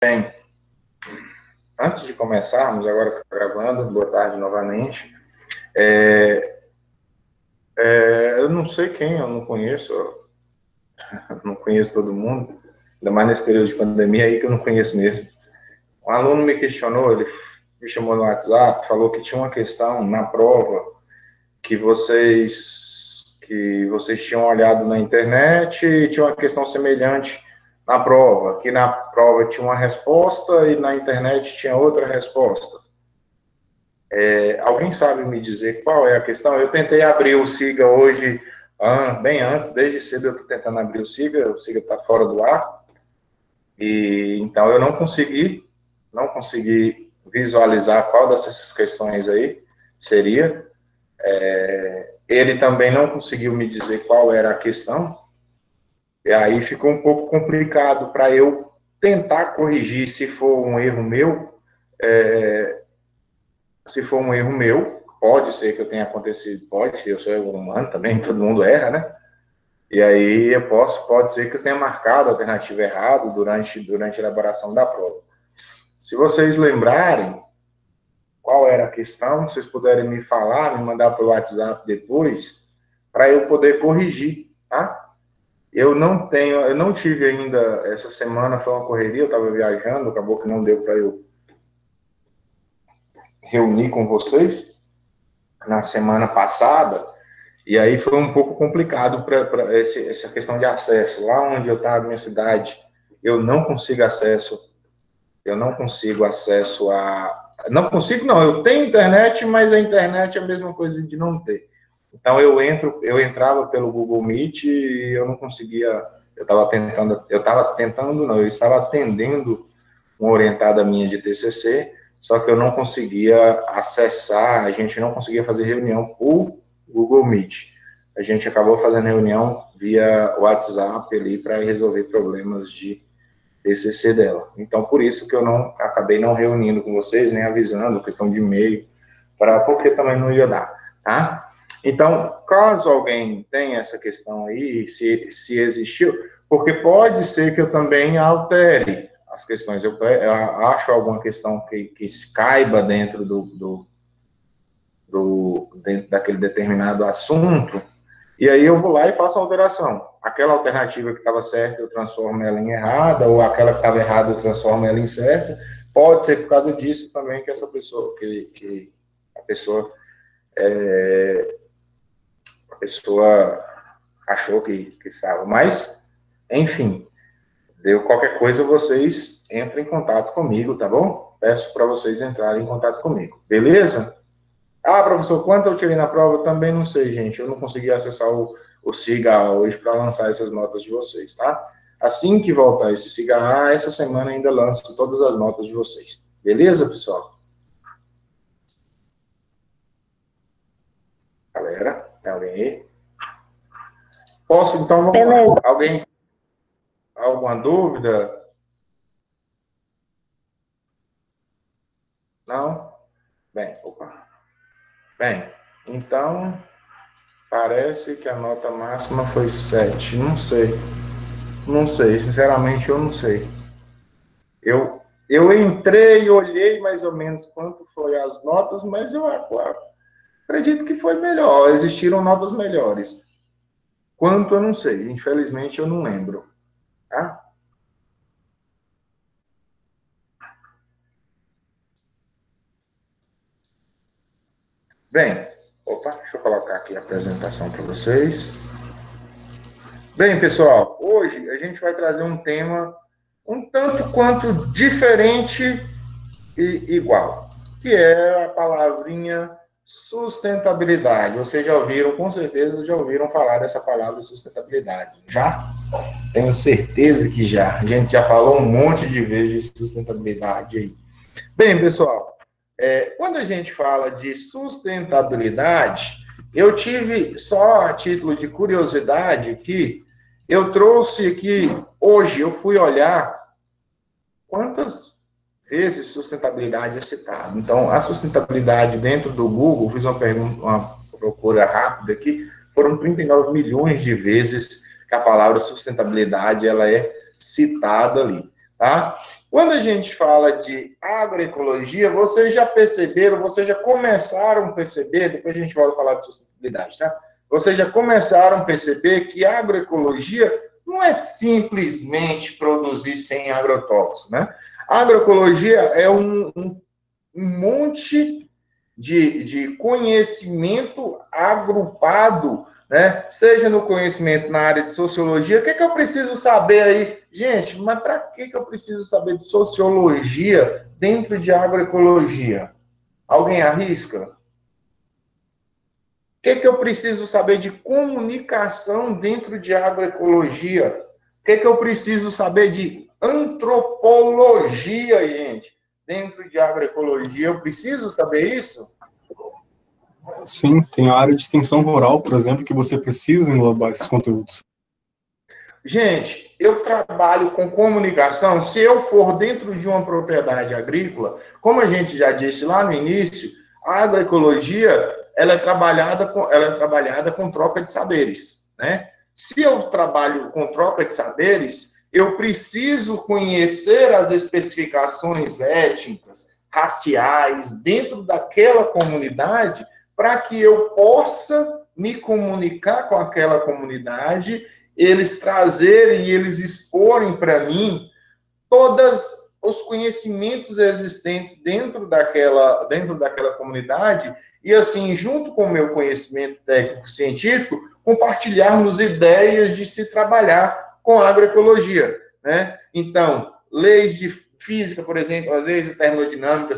Bem, antes de começarmos, agora que estou gravando, boa tarde novamente. Eu não sei quem, eu não conheço todo mundo, ainda mais nesse período de pandemia aí que eu não conheço mesmo. Um aluno me questionou, ele me chamou no WhatsApp, falou que tinha uma questão na prova que vocês tinham olhado na internet e tinha uma questão semelhante na prova, que na prova tinha uma resposta e na internet tinha outra resposta. Alguém sabe me dizer qual é a questão? Eu tentei abrir o SIGA hoje, bem antes, desde cedo eu estou tentando abrir o SIGA está fora do ar, e então eu não consegui visualizar qual dessas questões aí seria. Ele também não conseguiu me dizer qual era a questão, e aí ficou um pouco complicado para eu tentar corrigir se for um erro meu. Se for um erro meu, pode ser que eu tenha acontecido, pode ser, eu sou humano também, todo mundo erra, né? E aí pode ser que eu tenha marcado a alternativa errada durante a elaboração da prova. Se vocês lembrarem qual era a questão, vocês puderem me falar, me mandar pelo WhatsApp depois, para eu poder corrigir, tá? Eu não tive ainda, essa semana foi uma correria, eu estava viajando, acabou que não deu para eu reunir com vocês na semana passada, e aí foi um pouco complicado para essa questão de acesso. Lá onde eu estava, na minha cidade, eu não consigo acesso, eu não consigo acesso a... Não consigo, não, eu tenho internet, mas a internet é a mesma coisa de não ter. Então eu entrava pelo Google Meet e eu não conseguia, eu estava atendendo uma orientada minha de TCC, só que eu não conseguia acessar, a gente não conseguia fazer reunião por Google Meet. A gente acabou fazendo reunião via WhatsApp ali para resolver problemas de TCC dela. Então, por isso que eu acabei não reunindo com vocês, nem avisando, questão de e-mail, porque também não ia dar, tá? Então, caso alguém tenha essa questão aí, se existiu, porque pode ser que eu também altere as questões. Eu acho alguma questão que se caiba dentro daquele determinado assunto, e aí eu vou lá e faço a alteração. Aquela alternativa que estava certa, eu transformo ela em errada, ou aquela que estava errada, eu transformo ela em certa. Pode ser por causa disso também que essa pessoa, que a pessoa, a pessoa achou que estava. Mas, enfim, deu qualquer coisa, vocês entrem em contato comigo, tá bom? Peço para vocês entrarem em contato comigo, beleza? Ah, professor, quanto eu tirei na prova? Eu também não sei, gente. Eu não consegui acessar o SIGA hoje para lançar essas notas de vocês, tá? Assim que voltar esse SIGA, essa semana ainda lanço todas as notas de vocês. Beleza, pessoal? Galera, tem alguém aí? Posso, então, vamos lá. Beleza. Alguém, alguma dúvida? Não? Bem, opa. Bem, então, parece que a nota máxima foi 7. Não sei. Não sei, sinceramente, eu não sei. Eu entrei e olhei mais ou menos quanto foi as notas, mas eu acredito que foi melhor. Existiram notas melhores. Quanto eu não sei, infelizmente eu não lembro. Tá? Bem, opa, deixa eu colocar aqui a apresentação para vocês. Bem, pessoal, hoje a gente vai trazer um tema um tanto quanto diferente e igual, que é a palavrinha sustentabilidade. Vocês já ouviram, com certeza, já ouviram falar dessa palavra sustentabilidade. Já? Tenho certeza que já. A gente já falou um monte de vezes de sustentabilidade aí. Bem, pessoal, quando a gente fala de sustentabilidade, eu tive só a título de curiosidade que eu trouxe aqui, hoje eu fui olhar quantas vezes sustentabilidade é citada. Então, a sustentabilidade dentro do Google, fiz uma procura rápida aqui, foram 39 milhões de vezes que a palavra sustentabilidade ela é citada ali, tá? Quando a gente fala de agroecologia, vocês já perceberam, vocês já começaram a perceber, depois a gente volta a falar de sustentabilidade, tá? Vocês já começaram a perceber que a agroecologia não é simplesmente produzir sem agrotóxico, né? A agroecologia é um monte de conhecimento agrupado, né? Seja no conhecimento na área de sociologia. O que é que eu preciso saber aí? Gente, mas para que eu preciso saber de sociologia dentro de agroecologia? Alguém arrisca? O que é que eu preciso saber de comunicação dentro de agroecologia? O que é que eu preciso saber de antropologia, gente? Dentro de agroecologia, eu preciso saber isso? Sim, tem a área de extensão rural, por exemplo, que você precisa englobar esses conteúdos. Gente, eu trabalho com comunicação. Se eu for dentro de uma propriedade agrícola, como a gente já disse lá no início, a agroecologia ela é trabalhada com troca de saberes, né? Se eu trabalho com troca de saberes, eu preciso conhecer as especificações étnicas, raciais dentro daquela comunidade para que eu possa me comunicar com aquela comunidade, eles trazerem e eles exporem para mim todos os conhecimentos existentes dentro daquela comunidade e, assim, junto com o meu conhecimento técnico-científico, compartilharmos ideias de se trabalhar com agroecologia, né? Então, leis de física, por exemplo, as leis de termodinâmica,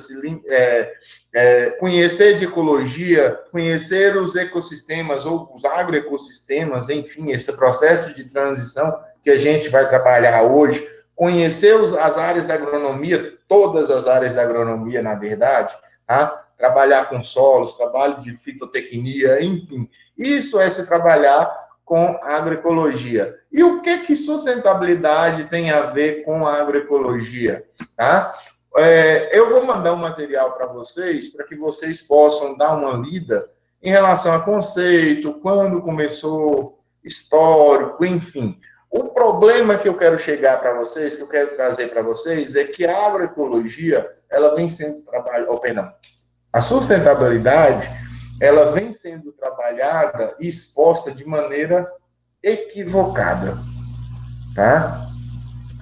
conhecer de ecologia, conhecer os ecossistemas ou os agroecossistemas, enfim, esse processo de transição que a gente vai trabalhar hoje, conhecer as áreas da agronomia, todas as áreas da agronomia, na verdade, tá? Trabalhar com solos, trabalho de fitotecnia, enfim. Isso é se trabalhar com agroecologia. E o que sustentabilidade tem a ver com a agroecologia? Tá? Eu vou mandar um material para vocês, para que vocês possam dar uma lida em relação a conceito, quando começou, histórico, enfim. O problema que eu quero chegar para vocês, que eu quero trazer para vocês, é que a agroecologia, ela vem sendo trabalhada, a sustentabilidade, ela vem sendo trabalhada e exposta de maneira equivocada, tá?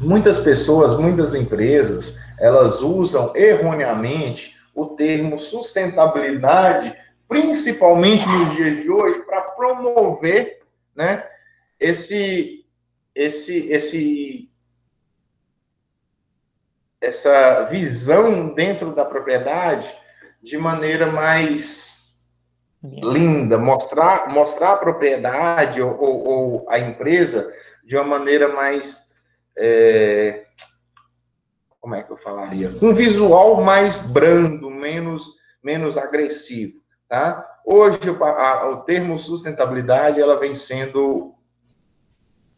Muitas pessoas, muitas empresas, elas usam erroneamente o termo sustentabilidade, principalmente nos dias de hoje, para promover, né, essa visão dentro da propriedade de maneira mais linda, mostrar a propriedade ou a empresa de uma maneira mais, como é que eu falaria? Um visual mais brando, menos agressivo, tá? Hoje, o termo sustentabilidade, ela vem sendo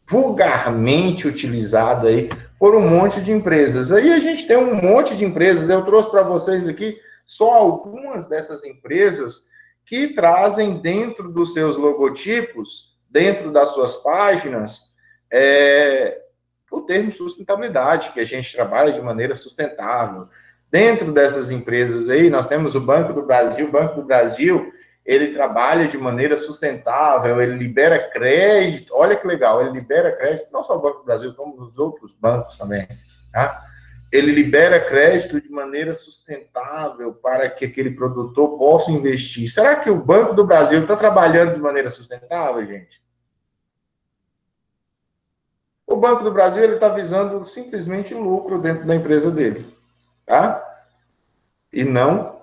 vulgarmente utilizado aí por um monte de empresas. Aí a gente tem um monte de empresas, eu trouxe para vocês aqui só algumas dessas empresas que trazem dentro dos seus logotipos, dentro das suas páginas, o termo sustentabilidade, que a gente trabalha de maneira sustentável. Dentro dessas empresas aí, nós temos o Banco do Brasil. O Banco do Brasil, ele trabalha de maneira sustentável, ele libera crédito. Olha que legal, ele libera crédito, não só o Banco do Brasil, como os outros bancos também, tá? Ele libera crédito de maneira sustentável para que aquele produtor possa investir. Será que o Banco do Brasil está trabalhando de maneira sustentável, gente? O Banco do Brasil ele está visando simplesmente lucro dentro da empresa dele, tá? E não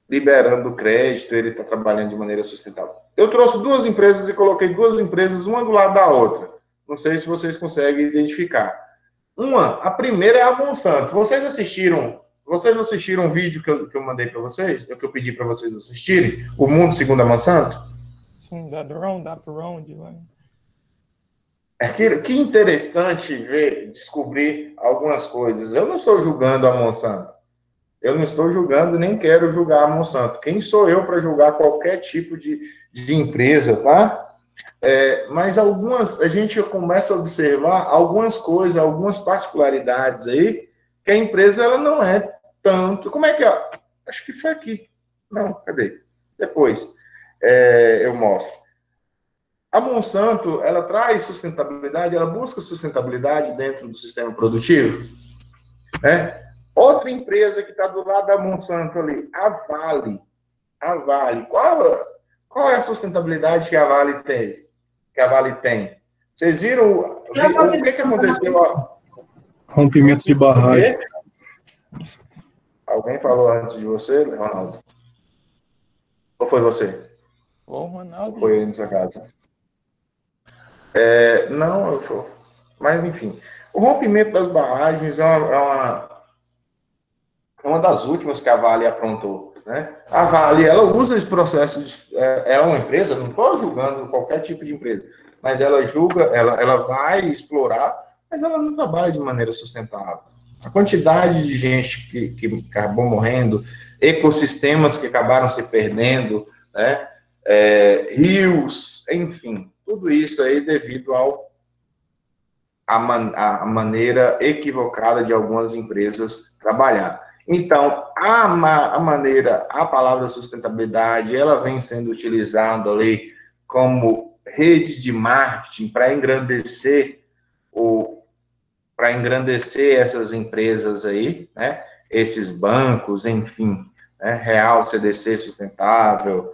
liberando crédito, ele está trabalhando de maneira sustentável. Eu trouxe duas empresas e coloquei duas empresas, uma do lado da outra. Não sei se vocês conseguem identificar. A primeira é a Monsanto. Vocês assistiram um vídeo que eu mandei para vocês, que eu pedi para vocês assistirem, O Mundo Segundo a Monsanto? Sim, da Round, né? Que interessante descobrir algumas coisas. Eu não estou julgando a Monsanto. Eu não estou julgando, nem quero julgar a Monsanto. Quem sou eu para julgar qualquer tipo de empresa, tá? Mas a gente começa a observar algumas coisas, algumas particularidades aí que a empresa ela não é tanto... Como é que é? Acho que foi aqui. Não, cadê? Depois eu mostro. A Monsanto, ela traz sustentabilidade, ela busca sustentabilidade dentro do sistema produtivo, né? Outra empresa que está do lado da Monsanto ali, a Vale. A Vale. Qual é a sustentabilidade que a Vale tem? Vocês viram o que aconteceu? Rompimento de barragem. Alguém falou antes de você, Ronaldo? Ou foi você? Ô, Ronaldo. Ou foi aí na sua casa? Não, eu sou. Mas, enfim. O rompimento das barragens é uma das últimas que a Vale aprontou, né? A Vale, ela usa esse processo, ela é uma empresa, não estou julgando qualquer tipo de empresa, mas ela julga, ela vai explorar, mas ela não trabalha de maneira sustentável. A quantidade de gente que acabou morrendo, ecossistemas que acabaram se perdendo, né? Rios, enfim, tudo isso aí devido à maneira equivocada de algumas empresas trabalhar. Então, a palavra sustentabilidade, ela vem sendo utilizada ali como rede de marketing para engrandecer essas empresas aí, né? Esses bancos, enfim, né? Real, CDC Sustentável,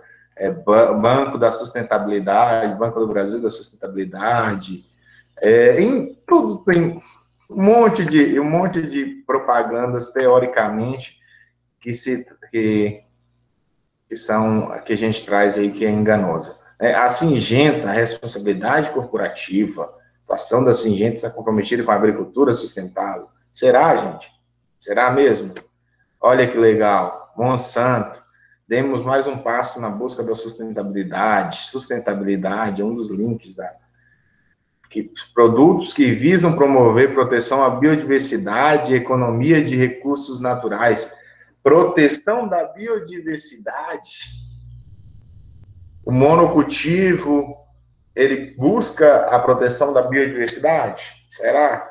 Banco da Sustentabilidade, Banco do Brasil da Sustentabilidade, em tudo tem um monte de propagandas, teoricamente, que a gente traz aí, que é enganosa. A Syngenta, a responsabilidade corporativa, a ação da Syngenta está comprometida com a agricultura sustentável. Será, gente? Será mesmo? Olha que legal. Monsanto, demos mais um passo na busca da sustentabilidade. Sustentabilidade é um dos links produtos que visam promover proteção à biodiversidade e economia de recursos naturais. Proteção da biodiversidade. O monocultivo, ele busca a proteção da biodiversidade? Será?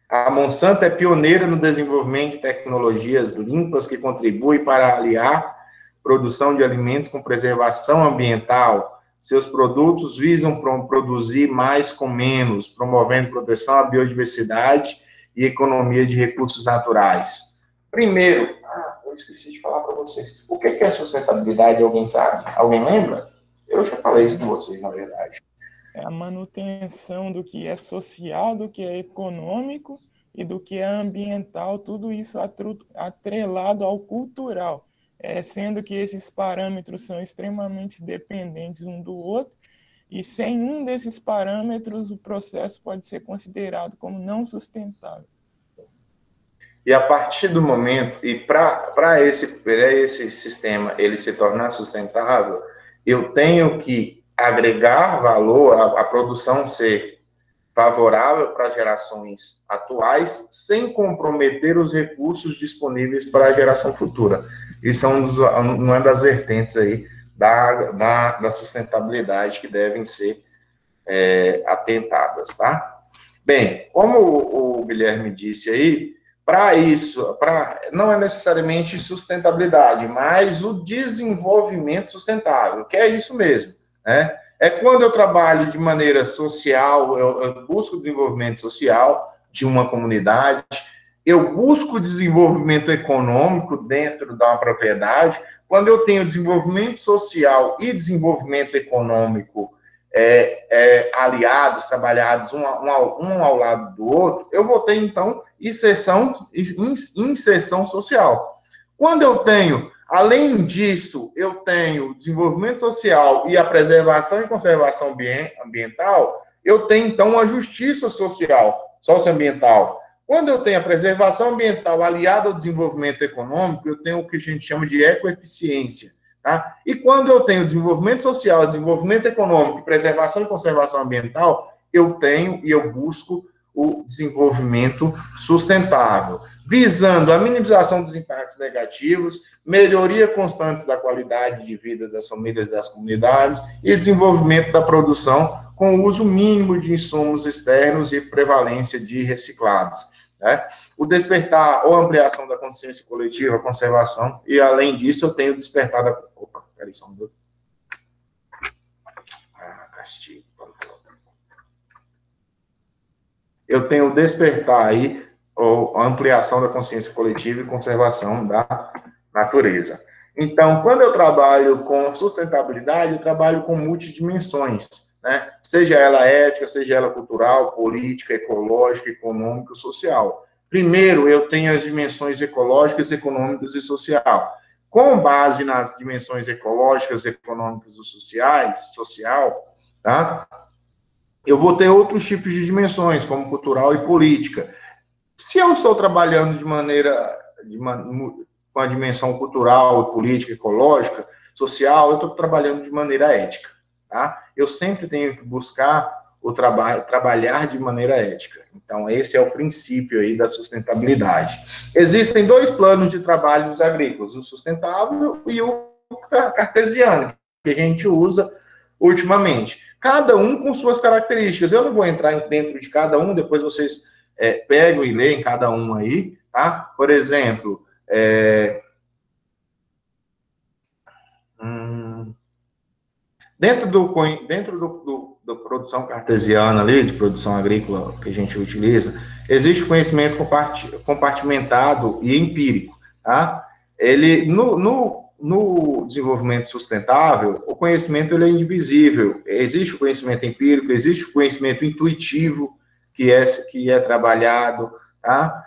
A Monsanto é pioneira no desenvolvimento de tecnologias limpas que contribuem para aliar produção de alimentos com preservação ambiental. Seus produtos visam produzir mais com menos, promovendo proteção à biodiversidade e economia de recursos naturais. Primeiro, eu esqueci de falar para vocês. O que é sustentabilidade? Alguém sabe? Alguém lembra? Eu já falei isso com vocês, na verdade. É a manutenção do que é social, do que é econômico e do que é ambiental, tudo isso atrelado ao cultural. Sendo que esses parâmetros são extremamente dependentes um do outro, e sem um desses parâmetros, o processo pode ser considerado como não sustentável. E a partir do momento, e para esse sistema ele se tornar sustentável, eu tenho que agregar valor, a produção ser favorável para as gerações atuais, sem comprometer os recursos disponíveis para a geração futura. Isso é uma das vertentes aí da sustentabilidade que devem ser atentadas, tá? Bem, como o Guilherme disse aí, para isso, não é necessariamente sustentabilidade, mas o desenvolvimento sustentável, que é isso mesmo, né? É quando eu trabalho de maneira social, eu busco o desenvolvimento social de uma comunidade, eu busco o desenvolvimento econômico dentro da propriedade. Quando eu tenho desenvolvimento social e desenvolvimento econômico aliados, trabalhados um ao lado do outro, eu vou ter, então, inserção social. Quando eu tenho, além disso, eu tenho desenvolvimento social e a preservação e conservação ambiental, eu tenho, então, a justiça social, socioambiental. Quando eu tenho a preservação ambiental aliada ao desenvolvimento econômico, eu tenho o que a gente chama de ecoeficiência. Tá? E quando eu tenho desenvolvimento social, desenvolvimento econômico, preservação e conservação ambiental, eu tenho e eu busco o desenvolvimento sustentável, visando a minimização dos impactos negativos, melhoria constante da qualidade de vida das famílias e das comunidades e desenvolvimento da produção com o uso mínimo de insumos externos e prevalência de reciclados. né? O despertar ou ampliação da consciência coletiva, a conservação, e além disso eu tenho o despertar da... Opa, peraí só um minuto. Castigo. Eu tenho o despertar aí, ou a ampliação da consciência coletiva e conservação da natureza. Então, quando eu trabalho com sustentabilidade, eu trabalho com multidimensões, né? Seja ela ética, seja ela cultural, política, ecológica, econômica, social. Primeiro, eu tenho as dimensões ecológicas, econômicas e social. Com base nas dimensões ecológicas, econômicas e social, tá? Eu vou ter outros tipos de dimensões, como cultural e política. Se eu estou trabalhando com a dimensão cultural, política, ecológica, social, eu estou trabalhando de maneira ética, tá? Eu sempre tenho que buscar trabalhar de maneira ética. Então, esse é o princípio aí da sustentabilidade. Existem dois planos de trabalho dos agrícolas, o sustentável e o cartesiano, que a gente usa ultimamente. Cada um com suas características. Eu não vou entrar dentro de cada um, depois vocês pegam e leem cada um aí, tá? Por exemplo, dentro da produção cartesiana ali, de produção agrícola que a gente utiliza, existe conhecimento compartimentado e empírico, tá? Ele, no desenvolvimento sustentável, o conhecimento ele é indivisível. Existe o conhecimento empírico, existe o conhecimento intuitivo, que é trabalhado, tá?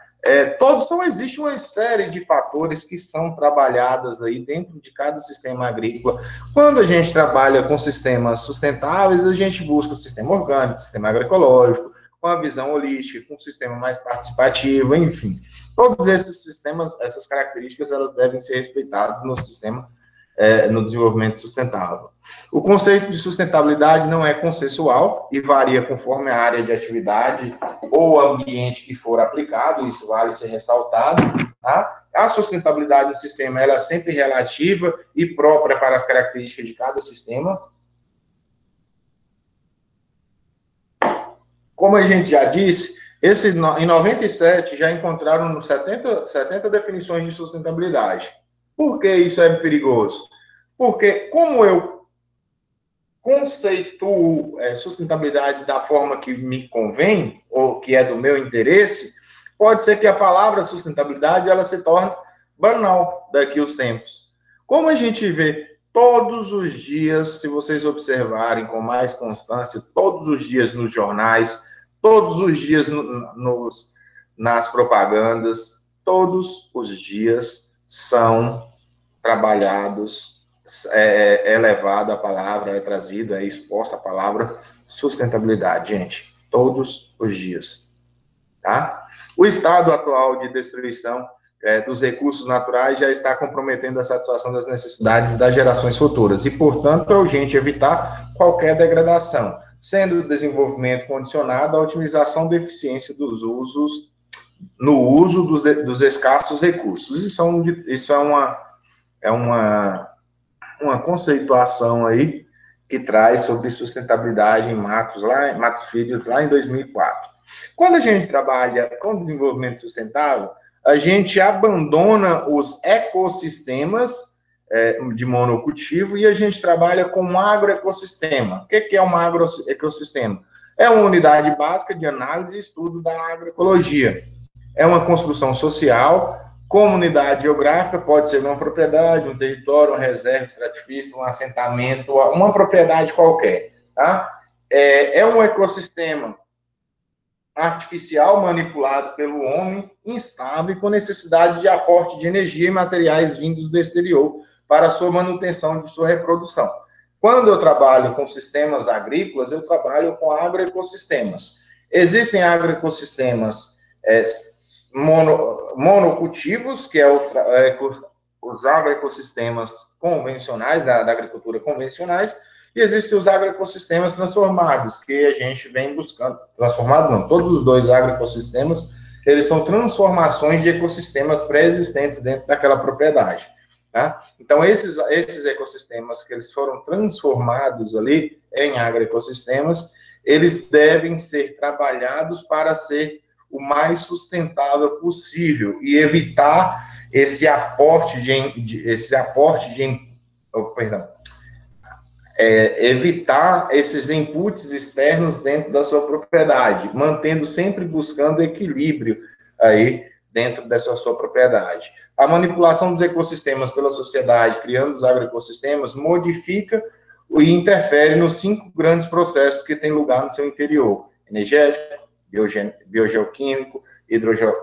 Existe uma série de fatores que são trabalhados aí dentro de cada sistema agrícola. Quando a gente trabalha com sistemas sustentáveis, a gente busca o sistema orgânico, sistema agroecológico, com a visão holística, com um sistema mais participativo, enfim. Todos esses sistemas, essas características, elas devem ser respeitadas no sistema, no desenvolvimento sustentável. O conceito de sustentabilidade não é consensual e varia conforme a área de atividade ou ambiente que for aplicado, isso vale ser ressaltado, tá? A sustentabilidade do sistema, ela é sempre relativa e própria para as características de cada sistema. Como a gente já disse, em 97 já encontraram 70 definições de sustentabilidade. Por que isso é perigoso? Porque como eu conceituo sustentabilidade da forma que me convém, ou que é do meu interesse, pode ser que a palavra sustentabilidade ela se torne banal daqui aos tempos. Como a gente vê todos os dias, se vocês observarem com mais constância, todos os dias nos jornais, todos os dias nas propagandas, todos os dias são trabalhados, é levada a palavra, é trazida, é exposta a palavra sustentabilidade, gente, todos os dias, tá? O estado atual de destruição dos recursos naturais já está comprometendo a satisfação das necessidades das gerações futuras e, portanto, é urgente evitar qualquer degradação, sendo o desenvolvimento condicionado à otimização da eficiência dos usos, no uso dos escassos recursos. Isso é uma conceituação aí que traz sobre sustentabilidade em Matos Filho, lá em 2004. Quando a gente trabalha com desenvolvimento sustentável, a gente abandona os ecossistemas de monocultivo e a gente trabalha com um agroecossistema. O que é um agroecossistema? É uma unidade básica de análise e estudo da agroecologia. É uma construção social. Comunidade geográfica pode ser uma propriedade, um território, uma reserva estratifícia, um assentamento, uma propriedade qualquer, tá? É um ecossistema artificial manipulado pelo homem, instável e com necessidade de aporte de energia e materiais vindos do exterior para sua manutenção e de sua reprodução. Quando eu trabalho com sistemas agrícolas, eu trabalho com agroecossistemas. Existem agroecossistemas monocultivos, que os agroecossistemas convencionais, da agricultura convencionais, e existem os agroecossistemas transformados, que a gente vem buscando. Transformados não, todos os dois agroecossistemas, eles são transformações de ecossistemas pré-existentes dentro daquela propriedade. Tá? Então, esses ecossistemas que eles foram transformados ali em agroecossistemas, eles devem ser trabalhados para ser o mais sustentável possível e evitar esse aporte evitar esses inputs externos dentro da sua propriedade, mantendo sempre buscando equilíbrio aí dentro dessa sua propriedade. A manipulação dos ecossistemas pela sociedade, criando os agroecossistemas, modifica e interfere nos 5 grandes processos que têm lugar no seu interior: energético, biogeoquímico,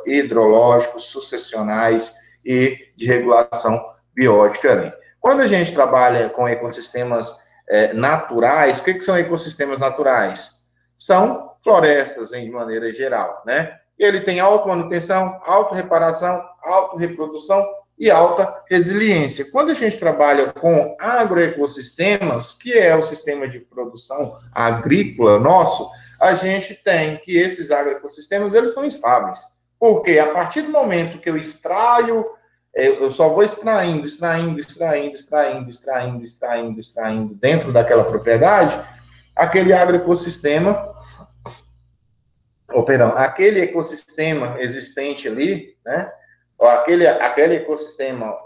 hidrológico, sucessionais e de regulação biótica. Quando a gente trabalha com ecossistemas naturais, o que são ecossistemas naturais? São florestas, de maneira geral, né? Ele tem automanutenção, autorreparação, autorreprodução e alta resiliência. Quando a gente trabalha com agroecossistemas, que é o sistema de produção agrícola nosso, a gente tem que esses agroecossistemas, eles são estáveis. Porque a partir do momento que eu extraio, eu só vou extraindo dentro daquela propriedade, aquele agroecossistema, aquele ecossistema existente ali, né? Aquele ecossistema,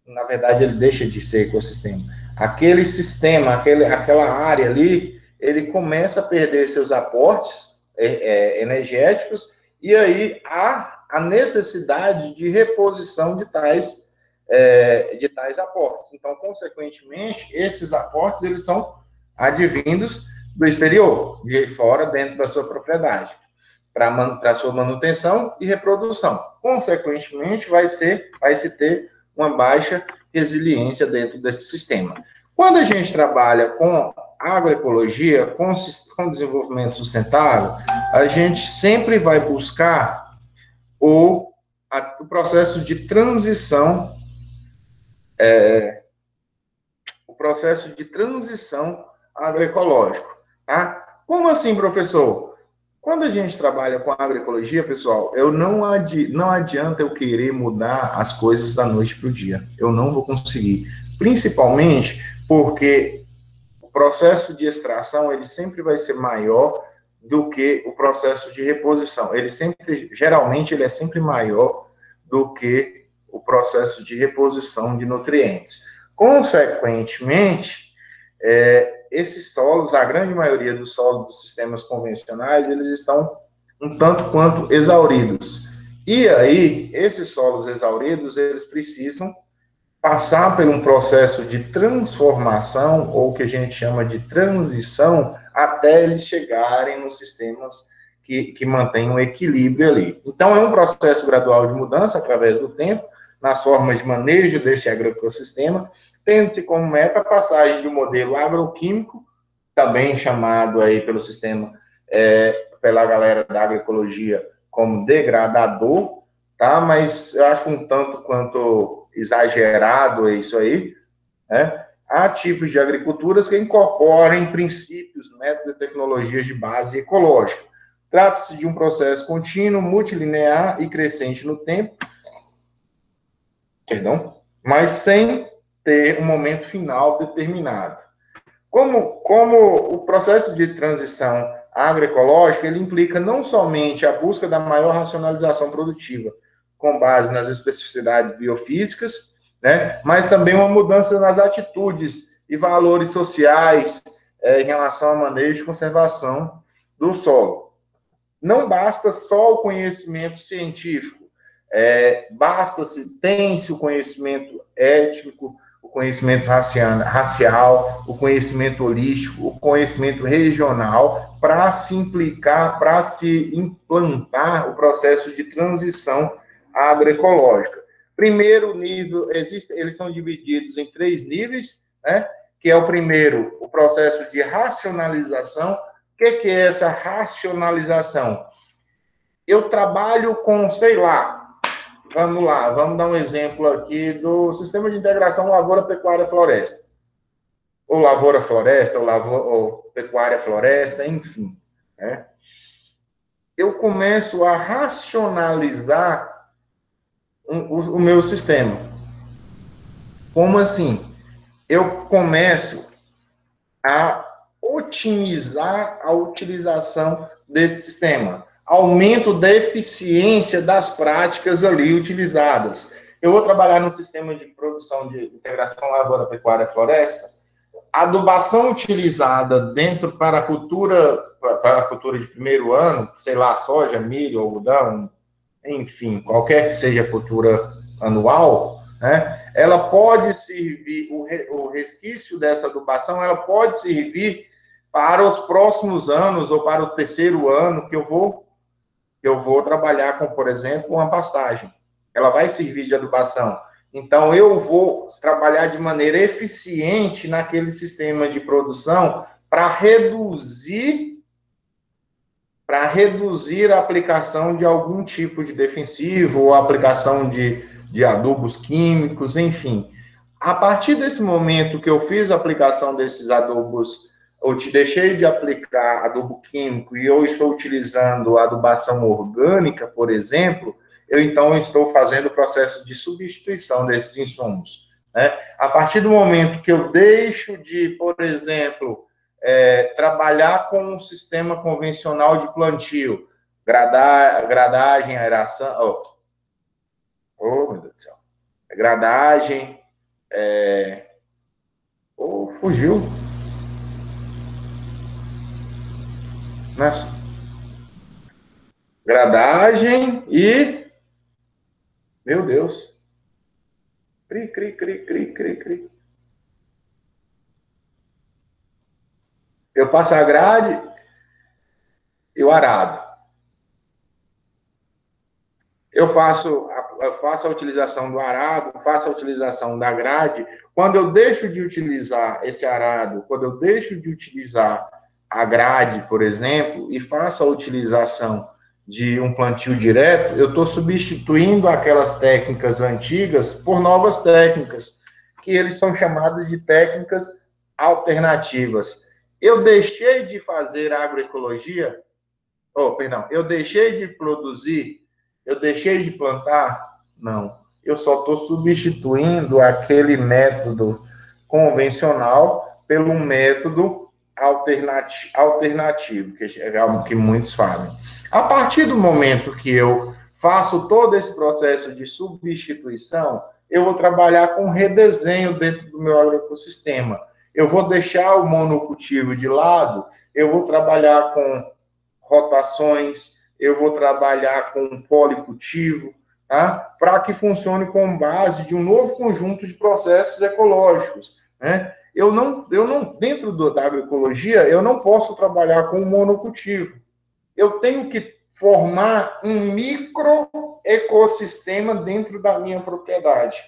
na verdade, ele deixa de ser ecossistema. Aquele sistema, aquela área ali, ele começa a perder seus aportes energéticos, e aí há a necessidade de reposição de tais aportes. Então, consequentemente, esses aportes, eles são advindos do exterior, de fora, dentro da sua propriedade, para sua manutenção e reprodução. Consequentemente, vai se ter uma baixa resiliência dentro desse sistema. Quando a gente trabalha com agroecologia, com desenvolvimento sustentável, a gente sempre vai buscar o processo de transição, agroecológico. Tá? Como assim, professor? Quando a gente trabalha com agroecologia, pessoal, não adianta eu querer mudar as coisas da noite para o dia. Eu não vou conseguir. Principalmente porque o processo de extração, ele sempre vai ser maior do que o processo de reposição. Geralmente, ele é sempre maior do que o processo de reposição de nutrientes. Consequentemente, esses solos, a grande maioria dos solos dos sistemas convencionais, eles estão um tanto quanto exauridos. E aí, esses solos exauridos, eles precisam passar por um processo de transformação, ou que a gente chama de transição, até eles chegarem nos sistemas que mantêm um equilíbrio ali. Então, é um processo gradual de mudança através do tempo, nas formas de manejo deste agroecossistema, tendo-se como meta a passagem de um modelo agroquímico, também chamado aí pelo sistema, pela galera da agroecologia, como degradador, tá? Mas eu acho um tanto quanto exagerado isso aí, né? Há tipos de agriculturas que incorporem princípios, métodos e tecnologias de base ecológica. Trata-se de um processo contínuo, multilinear e crescente no tempo, mas sem ter um momento final determinado. Como o processo de transição agroecológica, ele implica não somente a busca da maior racionalização produtiva, com base nas especificidades biofísicas, né, mas também uma mudança nas atitudes e valores sociais em relação ao manejo e conservação do solo. Não basta só o conhecimento científico, tem-se o conhecimento étnico, o conhecimento racial, o conhecimento holístico, o conhecimento regional, para se implicar, para se implantar o processo de transição agroecológica. Primeiro nível, eles são divididos em 3 níveis, né? Que é o primeiro, o processo de racionalização. O que é essa racionalização? Eu trabalho com, sei lá, vamos dar um exemplo aqui do sistema de integração lavoura-pecuária-floresta. Ou lavoura-floresta, ou pecuária-floresta, enfim. Né? Eu começo a racionalizar o meu sistema. Como assim? Eu começo a otimizar a utilização desse sistema. aumento da eficiência das práticas ali utilizadas. Eu vou trabalhar no sistema de produção de integração lavoura-pecuária-floresta. A adubação utilizada dentro para a cultura de primeiro ano, sei lá, soja, milho, algodão, enfim, qualquer que seja a cultura anual, né, ela pode servir, o resquício dessa adubação, ela pode servir para os próximos anos ou para o terceiro ano que eu vou trabalhar com, por exemplo, uma pastagem. Ela vai servir de adubação. Então, eu vou trabalhar de maneira eficiente naquele sistema de produção para reduzir a aplicação de algum tipo de defensivo ou a aplicação de adubos químicos, enfim. A partir desse momento que eu fiz a aplicação desses adubos, eu deixei de aplicar adubo químico e eu estou utilizando adubação orgânica, por exemplo, eu então estou fazendo o processo de substituição desses insumos, né? A partir do momento que eu deixo de, por exemplo, trabalhar com um sistema convencional de plantio, gradagem, aeração, meu Deus do céu, gradagem, fugiu, nossa, gradagem e, meu Deus, cri. Eu passo a grade e o arado. Eu faço a utilização do arado, faço a utilização da grade. Quando eu deixo de utilizar esse arado, quando eu deixo de utilizar a grade, por exemplo, e faço a utilização de um plantio direto, eu estou substituindo aquelas técnicas antigas por novas técnicas, que eles são chamados de técnicas alternativas. Eu deixei de fazer agroecologia, eu deixei de produzir, eu deixei de plantar? Não. Eu só estou substituindo aquele método convencional pelo método alternativo, que é algo que muitos fazem. A partir do momento que eu faço todo esse processo de substituição, eu vou trabalhar com redesenho dentro do meu agroecossistema. Eu vou deixar o monocultivo de lado, eu vou trabalhar com rotações, eu vou trabalhar com policultivo, tá? Para que funcione com base de um novo conjunto de processos ecológicos, né? Eu não, dentro da agroecologia, eu não posso trabalhar com monocultivo. Eu tenho que formar um microecossistema dentro da minha propriedade,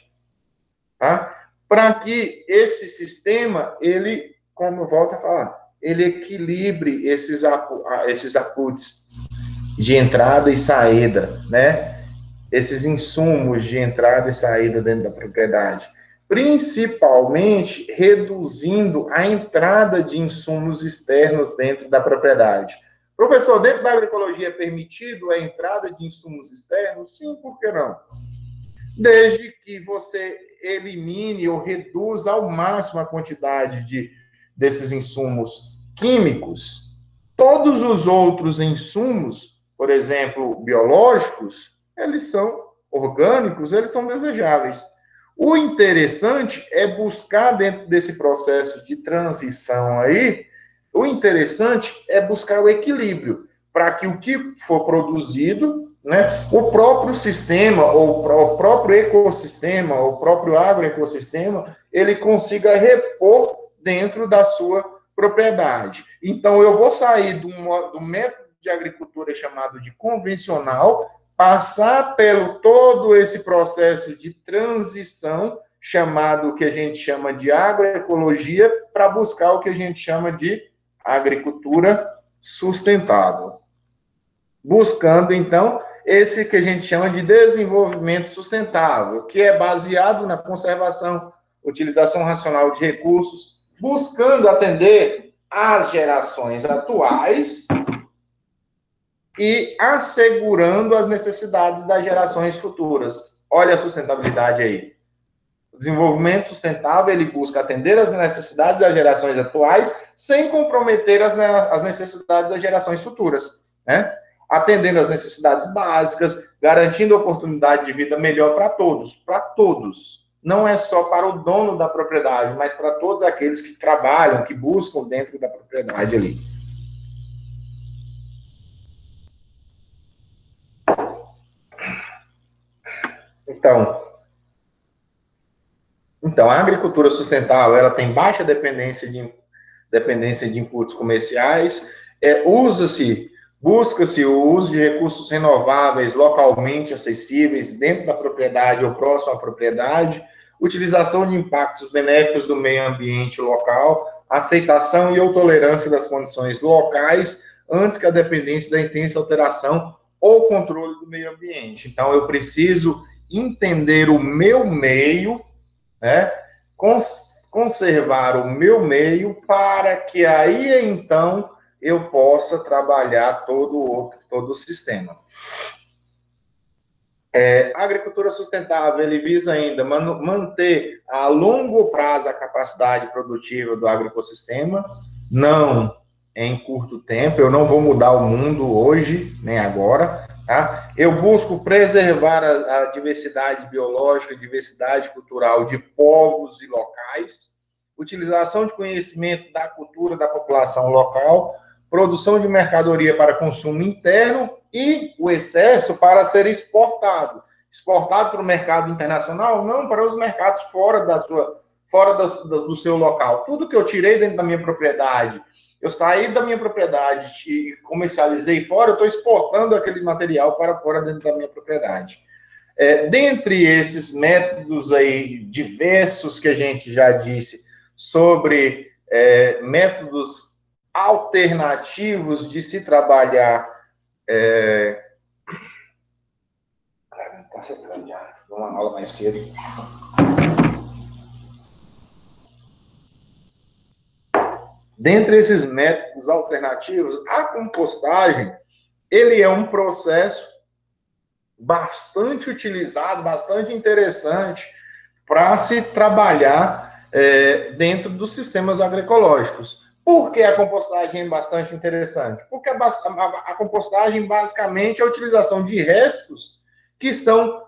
tá? Para que esse sistema, ele, como eu volto a falar, ele equilibre esses outputs de entrada e saída, né? Esses insumos de entrada e saída dentro da propriedade. Principalmente reduzindo a entrada de insumos externos dentro da propriedade. Professor, dentro da agroecologia é permitido a entrada de insumos externos? Sim, por que não? Desde que você elimine ou reduza ao máximo a quantidade desses insumos químicos, todos os outros insumos, por exemplo, biológicos, eles são orgânicos, eles são desejáveis. O interessante é buscar dentro desse processo de transição aí, o interessante é buscar o equilíbrio, para que o que for produzido, né, o próprio sistema, ou o próprio ecossistema, ou o próprio agroecossistema, ele consiga repor dentro da sua propriedade. Então, eu vou sair do método de agricultura chamado de convencional, passar pelo todo esse processo de transição, chamado, que a gente chama de agroecologia, para buscar o que a gente chama de agricultura sustentável. Buscando, então, esse que a gente chama de desenvolvimento sustentável, que é baseado na conservação, utilização racional de recursos, buscando atender às gerações atuais e assegurando as necessidades das gerações futuras. Olha a sustentabilidade aí. O desenvolvimento sustentável, ele busca atender às necessidades das gerações atuais sem comprometer as necessidades das gerações futuras, né? atendendo às necessidades básicas, garantindo oportunidade de vida melhor para todos, para todos. Não é só para o dono da propriedade, mas para todos aqueles que trabalham, que buscam dentro da propriedade ali. Então, a agricultura sustentável, ela tem baixa dependência de inputs comerciais, busca-se o uso de recursos renováveis localmente acessíveis dentro da propriedade ou próximo à propriedade, utilização de impactos benéficos do meio ambiente local, aceitação e ou tolerância das condições locais antes que a dependência da intensa alteração ou controle do meio ambiente. Então, eu preciso entender o meu meio, né? Conservar o meu meio para que aí, então, eu possa trabalhar todo o sistema. A agricultura sustentável, ele visa ainda manter a longo prazo a capacidade produtiva do agroecossistema, não em curto tempo. Eu não vou mudar o mundo hoje, nem agora, tá? Eu busco preservar a diversidade biológica, a diversidade cultural de povos e locais, utilização de conhecimento da cultura da população local, produção de mercadoria para consumo interno e o excesso para ser exportado. Exportado para o mercado internacional, não para os mercados fora do seu local. Tudo que eu tirei dentro da minha propriedade, eu saí da minha propriedade e comercializei fora, eu estou exportando aquele material para fora dentro da minha propriedade. Dentre esses métodos aí diversos que a gente já disse sobre métodos alternativos de se trabalhar. Tá secando já, vou uma aula mais cedo. Dentre esses métodos alternativos, a compostagem, ele é um processo bastante utilizado, bastante interessante para se trabalhar dentro dos sistemas agroecológicos. Por que a compostagem é bastante interessante? Porque a compostagem, basicamente, é a utilização de restos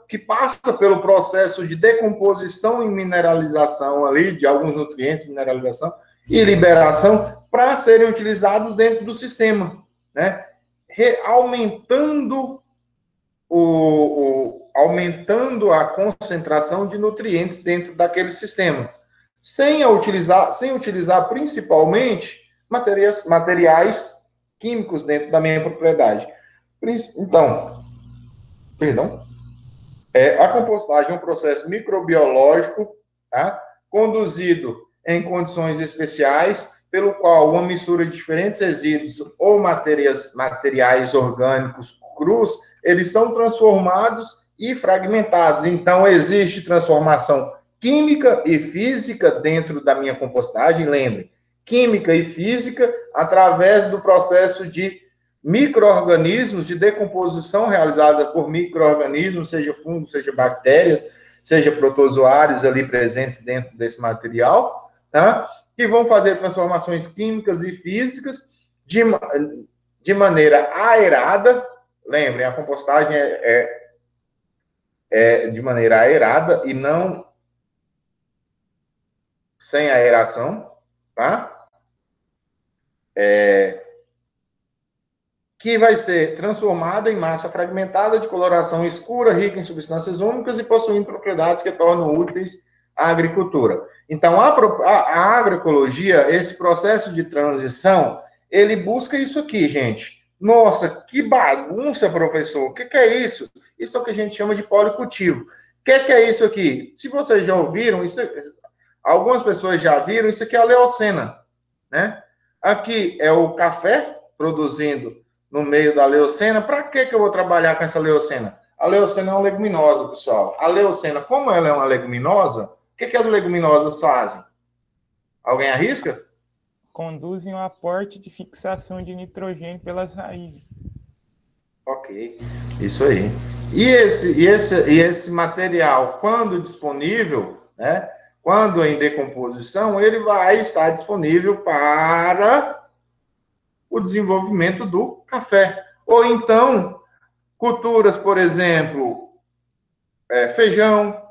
que passa pelo processo de decomposição e mineralização ali, de alguns nutrientes, mineralização e liberação, para serem utilizados dentro do sistema, né? Aumentando a concentração de nutrientes dentro daquele sistema, sem utilizar principalmente materiais químicos dentro da minha propriedade. Então, a compostagem é um processo microbiológico, tá? Conduzido em condições especiais, pelo qual uma mistura de diferentes resíduos ou materiais orgânicos crus, eles são transformados e fragmentados. Então, existe transformação química e física dentro da minha compostagem, lembre, química e física através do processo de micro-organismos, de decomposição realizada por micro-organismos, seja fungos, seja bactérias, seja protozoários ali presentes dentro desse material, tá? Que vão fazer transformações químicas e físicas de maneira aerada. Lembrem, a compostagem é de maneira aerada e não sem aeração, tá? Que vai ser transformada em massa fragmentada de coloração escura, rica em substâncias úmicas e possuindo propriedades que tornam úteis à agricultura. Então, a agroecologia, esse processo de transição, ele busca isso aqui, gente. Nossa, que bagunça, professor. O que é isso? Isso é o que a gente chama de policultivo. O que é isso aqui? Se vocês já ouviram, algumas pessoas já viram, isso aqui é a leucena, né? Aqui é o café produzindo no meio da leucena. Para que eu vou trabalhar com essa leucena? A leucena é uma leguminosa, pessoal. A leucena, como ela é uma leguminosa, o que as leguminosas fazem? Alguém arrisca? Conduzem o aporte de fixação de nitrogênio pelas raízes. Ok, isso aí. E esse material, quando disponível, né, quando em decomposição, ele vai estar disponível para o desenvolvimento do café. Ou então, culturas, por exemplo, feijão,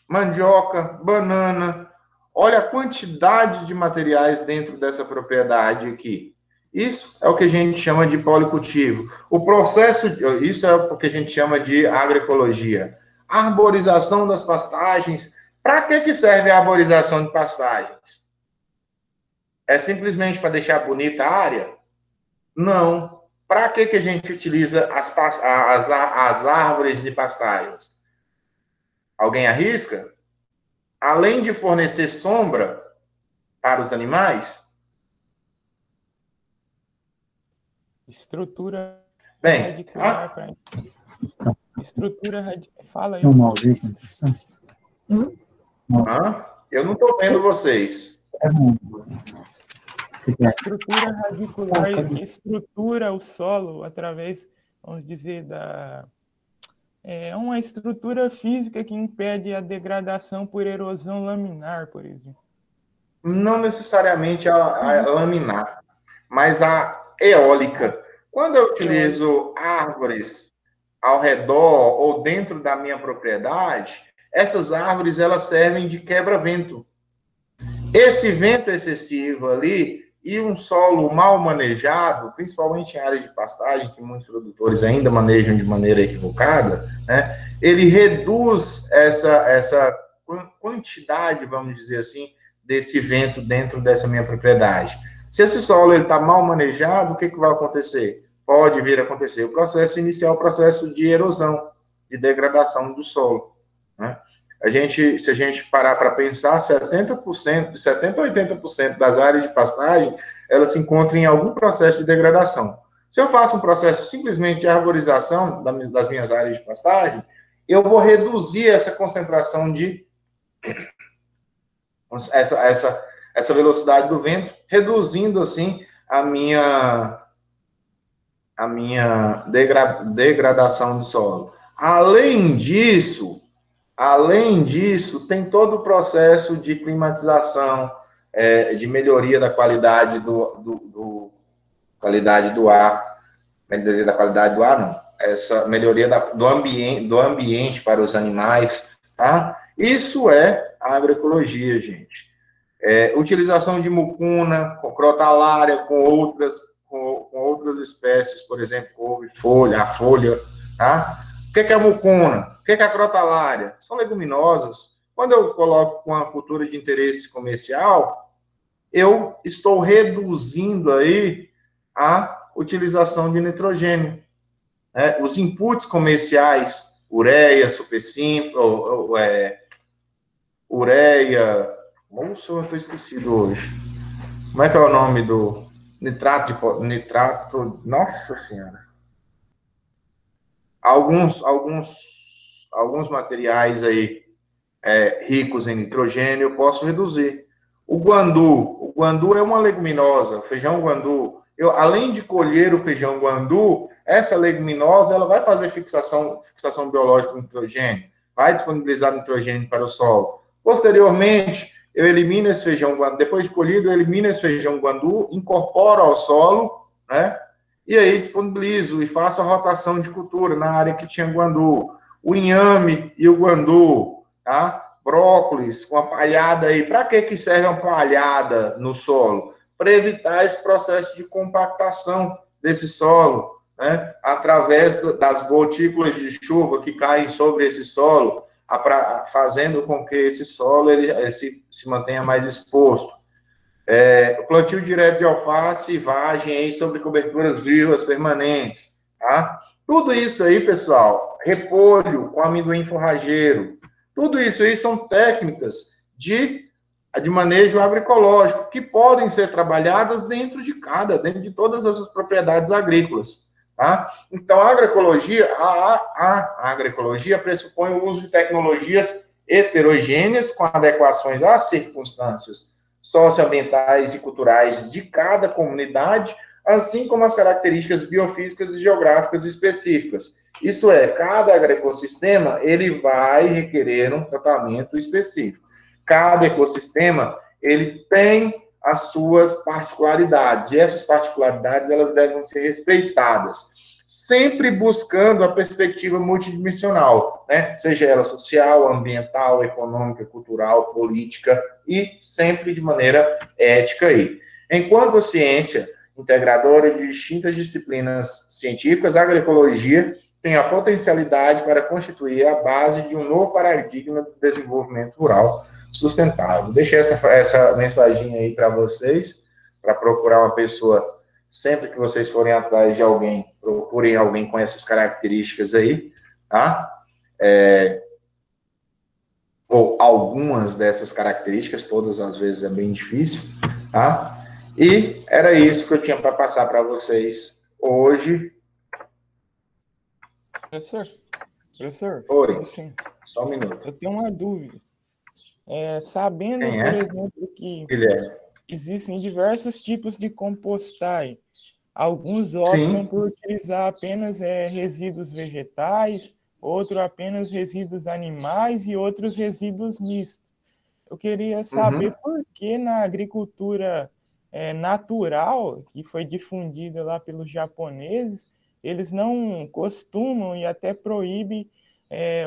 mandioca, banana. Olha a quantidade de materiais dentro dessa propriedade aqui. Isso é o que a gente chama de policultivo. O processo, isso é o que a gente chama de agroecologia. Arborização das pastagens. Para que serve a arborização de pastagens? É simplesmente para deixar bonita a área? Não. Para que a gente utiliza as árvores de pastagens? Alguém arrisca? Além de fornecer sombra para os animais? Estrutura Bem, radicular para estrutura radicular. Fala aí. Eu não estou vendo vocês. Estrutura radicular estrutura o solo através, vamos dizer, uma estrutura física que impede a degradação por erosão laminar, por exemplo. Não necessariamente a laminar, mas a eólica. Quando eu utilizo árvores ao redor ou dentro da minha propriedade, essas árvores elas servem de quebra-vento. Esse vento excessivo ali e um solo mal manejado, principalmente em áreas de pastagem, que muitos produtores ainda manejam de maneira equivocada, né, ele reduz essa quantidade, vamos dizer assim, desse vento dentro dessa minha propriedade. Se esse solo está mal manejado, o que vai acontecer? Pode vir a acontecer o processo inicial, o processo de erosão, de degradação do solo. Né? Se a gente parar para pensar, 70% a 80% das áreas de pastagem, elas se encontram em algum processo de degradação. Se eu faço um processo simplesmente de arborização das minhas áreas de pastagem, eu vou reduzir essa concentração de essa velocidade do vento, reduzindo assim a minha degradação do solo. Além disso, tem todo o processo de climatização, de melhoria da qualidade qualidade do ar, melhoria da qualidade do ar, não, essa melhoria do ambiente para os animais, tá? Isso é agroecologia, gente. Utilização de mucuna, com crotalária, com outras espécies, por exemplo, couve-folha, a folha, tá? O que é a mucuna? O que é a crotalária? São leguminosas. Quando eu coloco com a cultura de interesse comercial, eu estou reduzindo aí a utilização de nitrogênio. Os inputs comerciais, ureia, supersim, ureia... Moço, eu estou esquecido hoje. Como é que é o nome do nitrato? Nossa Senhora. Alguns materiais aí ricos em nitrogênio eu posso reduzir. O guandu é uma leguminosa, o feijão guandu. Além de colher o feijão guandu, essa leguminosa ela vai fazer fixação biológica do nitrogênio, vai disponibilizar nitrogênio para o solo. Posteriormente, eu elimino esse feijão guandu, depois de colhido, eu elimino esse feijão guandu, incorporo ao solo, né? E aí disponibilizo e faço a rotação de cultura na área que tinha guandu. O inhame e o guandu, tá? Brócolis com a palhada aí. Para que serve uma palhada no solo? Para evitar esse processo de compactação desse solo, né? Através das gotículas de chuva que caem sobre esse solo, fazendo com que esse solo ele se mantenha mais exposto. O plantio direto de alface e vagem aí sobre coberturas vivas permanentes, tá? Tudo isso aí, pessoal, repolho com amendoim forrageiro, tudo isso aí são técnicas de manejo agroecológico que podem ser trabalhadas dentro de todas essas propriedades agrícolas, tá? Então, a agroecologia pressupõe o uso de tecnologias heterogêneas com adequações às circunstâncias socioambientais e culturais de cada comunidade, assim como as características biofísicas e geográficas específicas. Isso é, cada agroecossistema, ele vai requerer um tratamento específico. Cada ecossistema, ele tem as suas particularidades. E essas particularidades, elas devem ser respeitadas, sempre buscando a perspectiva multidimensional, né? Seja ela social, ambiental, econômica, cultural, política e sempre de maneira ética aí. Enquanto a ciência integradora de distintas disciplinas científicas, a agroecologia tem a potencialidade para constituir a base de um novo paradigma do desenvolvimento rural sustentável. Deixei essa mensagem aí para vocês, para procurar uma pessoa, sempre que vocês forem atrás de alguém, procurem alguém com essas características aí, tá? Ou algumas dessas características, todas às vezes é bem difícil, tá? E era isso que eu tinha para passar para vocês hoje. Professor, Oi, assim, só um minuto. eu tenho uma dúvida. Sabendo, Quem por é? exemplo, que Guilherme. existem diversos tipos de compostagem, alguns optam Sim. por utilizar apenas resíduos vegetais, outros apenas resíduos animais e outros resíduos mistos. Eu queria saber por que na agricultura natural, que foi difundida lá pelos japoneses, eles não costumam e até proíbem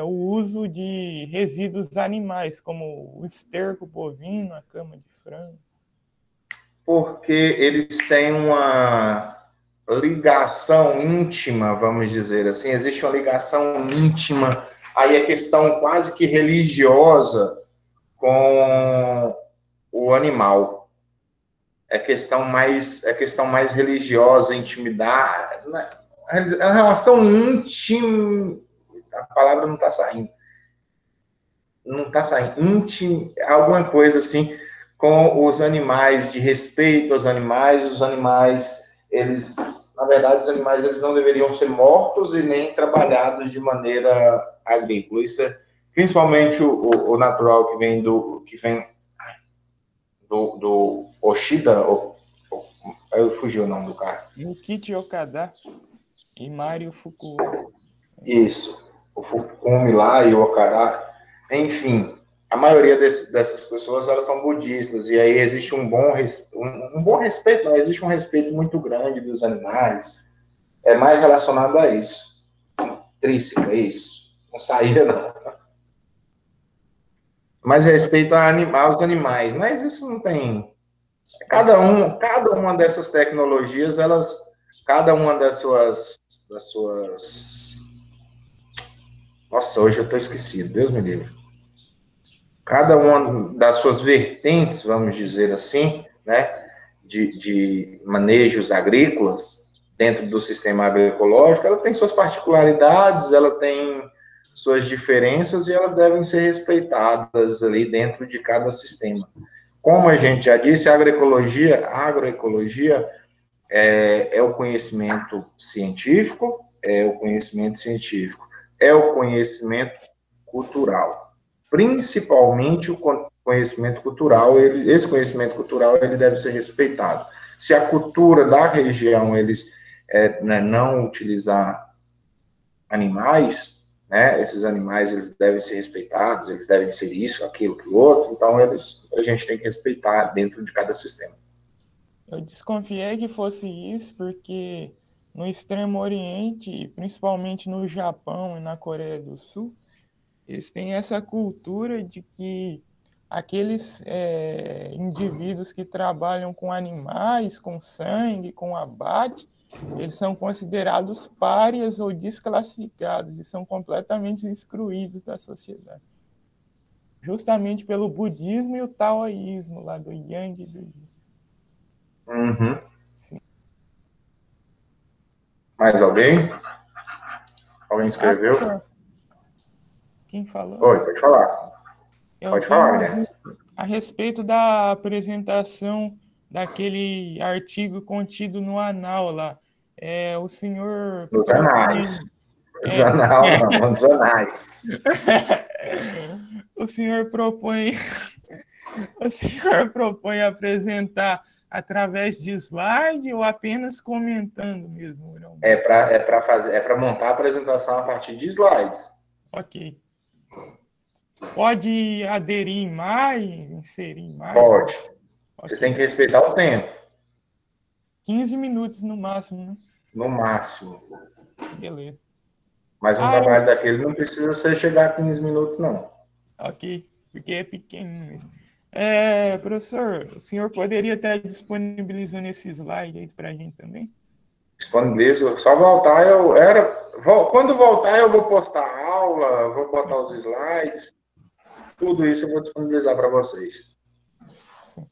o uso de resíduos animais, como o esterco bovino, a cama de frango. Porque eles têm uma ligação íntima, vamos dizer assim, existe uma ligação íntima, aí a questão quase que religiosa com o animal. É questão mais religiosa, intimidade, né? É uma relação íntima, a palavra não está saindo. Não está saindo. Íntima, alguma coisa assim, com os animais, de respeito aos animais. Os animais, eles, na verdade, os animais eles não deveriam ser mortos e nem trabalhados de maneira agrícola. Isso é principalmente o natural que vem do Oshida, eu fugi o nome do cara. Mikichi Okada e Mário Fukuoka. Isso, o Fukumi lá e o Okada, enfim, a maioria dessas pessoas, elas são budistas, e aí existe um bom respeito, não, existe um respeito muito grande dos animais, é mais relacionado a isso, intrínseco, é isso, não saía não. Mais respeito aos animais, mas isso não tem... Cada uma dessas tecnologias, cada uma das suas... Nossa, hoje eu estou esquecido, Deus me livre. Cada uma das suas vertentes, vamos dizer assim, né, de manejos agrícolas dentro do sistema agroecológico, ela tem suas particularidades, ela tem suas diferenças e elas devem ser respeitadas ali dentro de cada sistema. Como a gente já disse, a agroecologia é o conhecimento científico, é o conhecimento cultural. Principalmente o conhecimento cultural, esse conhecimento cultural ele deve ser respeitado. Se a cultura da região eles não utilizar animais, né, esses animais eles devem ser respeitados, eles devem ser isso, aquilo, aquilo outro, então a gente tem que respeitar dentro de cada sistema. Eu desconfiei que fosse isso porque no Extremo Oriente, principalmente no Japão e na Coreia do Sul, eles têm essa cultura de que aqueles indivíduos que trabalham com animais, com sangue, com abate, eles são considerados párias ou desclassificados e são completamente excluídos da sociedade. Justamente pelo budismo e o taoísmo, lá do Yang e do Yin. Sim. Mais alguém? Alguém escreveu? Quem falou? Oi, pode falar. Pode falar, né? A respeito da apresentação daquele artigo contido no anal lá. O senhor... Nos anais. Nos anais. O senhor propõe apresentar através de slide ou apenas comentando mesmo? É para montar a apresentação a partir de slides. Ok. Pode aderir imagem, inserir imagem? Pode. Vocês têm que respeitar o tempo. 15 minutos no máximo, né? No máximo. Beleza. Mas um trabalho daquele não precisa ser chegar a 15 minutos, não. Ok, porque é pequeno mesmo. Professor, o senhor poderia estar disponibilizando esse slide aí para a gente também? Disponibilizo. Só voltar, quando voltar, eu vou postar a aula, vou botar os slides. Tudo isso eu vou disponibilizar para vocês. Sim.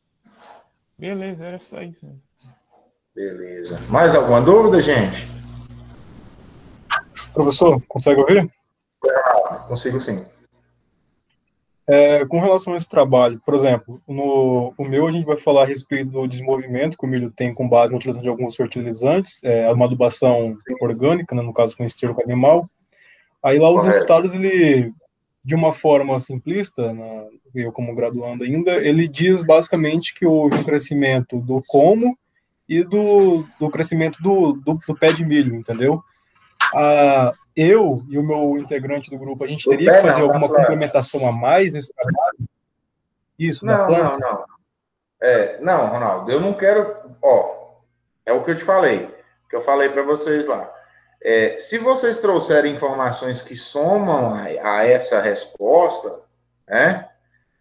Beleza, era só isso mesmo. Beleza. Mais alguma dúvida, gente? Professor, consegue ouvir? Consigo sim. Com relação a esse trabalho, por exemplo, no o meu a gente vai falar a respeito do desenvolvimento que o milho tem com base na utilização de alguns fertilizantes, uma adubação orgânica, né, no caso com esterco animal. Aí lá os resultados, ele, de uma forma simplista, eu como graduando ainda, ele diz basicamente que houve um crescimento do como e do crescimento do pé de milho, entendeu? Eu e o meu integrante do grupo, a gente teria que fazer alguma complementação a mais nesse trabalho? Isso, da planta? Não, Ronaldo, eu não quero... é o que eu te falei, que eu falei para vocês lá. Se vocês trouxerem informações que somam a essa resposta, né,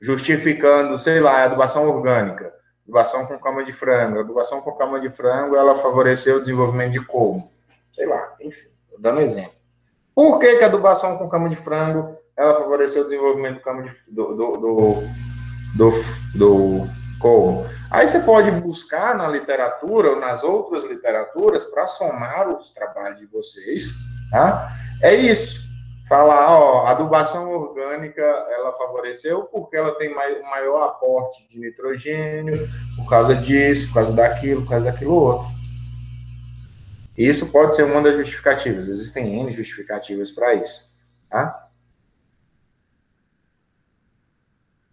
justificando, sei lá, adubação orgânica, adubação com cama de frango, adubação com cama de frango, ela favoreceu o desenvolvimento de como, sei lá, enfim, tô dando exemplo. Por que a adubação com cama de frango, ela favoreceu o desenvolvimento do como? Aí você pode buscar na literatura ou nas outras literaturas para somar os trabalhos de vocês, tá? É isso. Falar, a adubação orgânica, ela favoreceu porque ela tem um maior aporte de nitrogênio, por causa disso, por causa daquilo outro. Isso pode ser uma das justificativas. Existem N justificativas para isso, tá?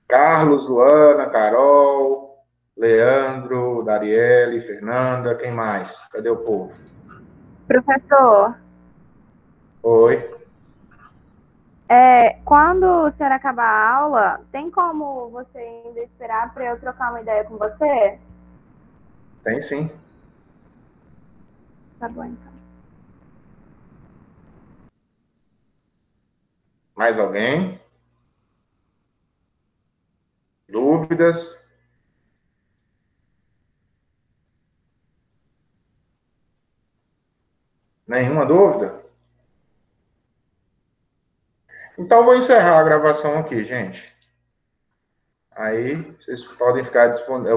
Carlos, Luana, Carol, Leandro, Dariele, Fernanda, quem mais? Cadê o povo? Professor. Oi. Quando o senhor acabar a aula, tem como você ainda esperar para eu trocar uma ideia com você? Tem sim. Tá bom, então. Mais alguém? Dúvidas? Nenhuma dúvida? Então, vou encerrar a gravação aqui, gente. Aí, vocês podem ficar disponíveis.